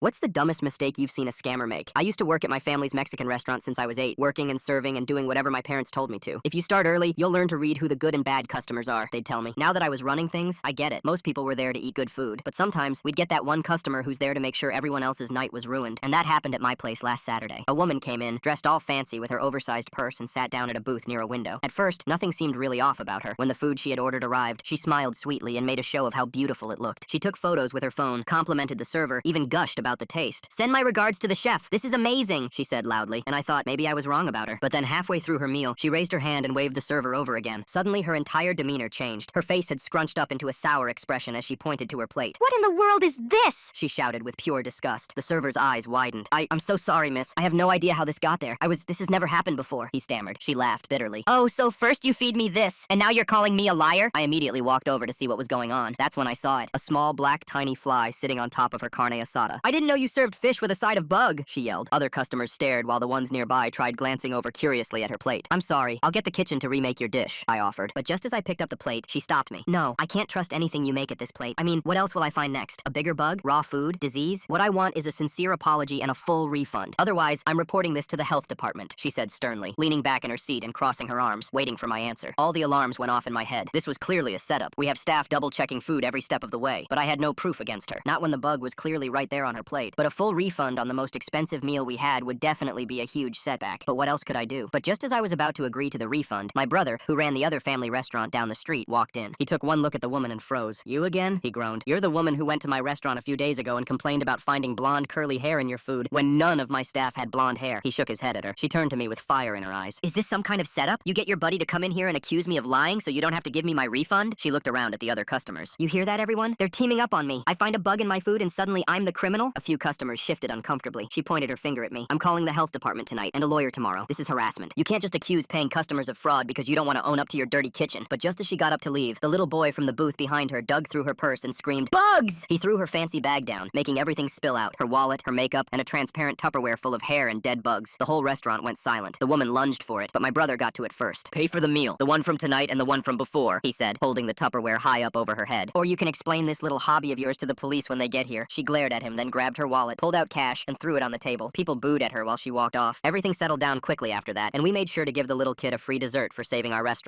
What's the dumbest mistake you've seen a scammer make? I used to work at my family's Mexican restaurant since I was 8, working and serving and doing whatever my parents told me to. If you start early, you'll learn to read who the good and bad customers are, they'd tell me. Now that I was running things, I get it. Most people were there to eat good food. But sometimes, we'd get that one customer who's there to make sure everyone else's night was ruined. And that happened at my place last Saturday. A woman came in, dressed all fancy with her oversized purse and sat down at a booth near a window. At first, nothing seemed really off about her. When the food she had ordered arrived, she smiled sweetly and made a show of how beautiful it looked. She took photos with her phone, complimented the server, even gushed about the taste. "Send my regards to the chef. This is amazing," she said loudly, and I thought maybe I was wrong about her. But then halfway through her meal, she raised her hand and waved the server over again. Suddenly, her entire demeanor changed. Her face had scrunched up into a sour expression as she pointed to her plate. "What in the world is this?" she shouted with pure disgust. The server's eyes widened. I'm so sorry, miss. I have no idea how this got there. This has never happened before," he stammered. She laughed bitterly. "Oh, so first you feed me this, and now you're calling me a liar?" I immediately walked over to see what was going on. That's when I saw it. A small, black, tiny fly sitting on top of her carne asada. "I didn't know you served fish with a side of bug," she yelled. Other customers stared while the ones nearby tried glancing over curiously at her plate. "I'm sorry. I'll get the kitchen to remake your dish," I offered. But just as I picked up the plate, she stopped me. "No, I can't trust anything you make at this plate. I mean, what else will I find next? A bigger bug? Raw food? Disease? What I want is a sincere apology and a full refund. Otherwise, I'm reporting this to the health department," she said sternly, leaning back in her seat and crossing her arms, waiting for my answer. All the alarms went off in my head. This was clearly a setup. We have staff double-checking food every step of the way, but I had no proof against her. Not when the bug was clearly right there on her plate. But a full refund on the most expensive meal we had would definitely be a huge setback. But what else could I do? But just as I was about to agree to the refund, my brother, who ran the other family restaurant down the street, walked in. He took one look at the woman and froze. "You again?" he groaned. "You're the woman who went to my restaurant a few days ago and complained about finding blonde curly hair in your food when none of my staff had blonde hair." He shook his head at her. She turned to me with fire in her eyes. "Is this some kind of setup? You get your buddy to come in here and accuse me of lying so you don't have to give me my refund?" She looked around at the other customers. "You hear that, everyone? They're teaming up on me. I find a bug in my food and suddenly I'm the criminal?" A few customers shifted uncomfortably. She pointed her finger at me. "I'm calling the health department tonight and a lawyer tomorrow. This is harassment. You can't just accuse paying customers of fraud because you don't want to own up to your dirty kitchen." But just as she got up to leave, the little boy from the booth behind her dug through her purse and screamed, "Bugs!" He threw her fancy bag down, making everything spill out. Her wallet, her makeup, and a transparent Tupperware full of hair and dead bugs. The whole restaurant went silent. The woman lunged for it, but my brother got to it first. "Pay for the meal. The one from tonight and the one from before," he said, holding the Tupperware high up over her head. "Or you can explain this little hobby of yours to the police when they get here." She glared at him, then grabbed her wallet, pulled out cash, and threw it on the table. People booed at her while she walked off. Everything settled down quickly after that, and we made sure to give the little kid a free dessert for saving our restaurant.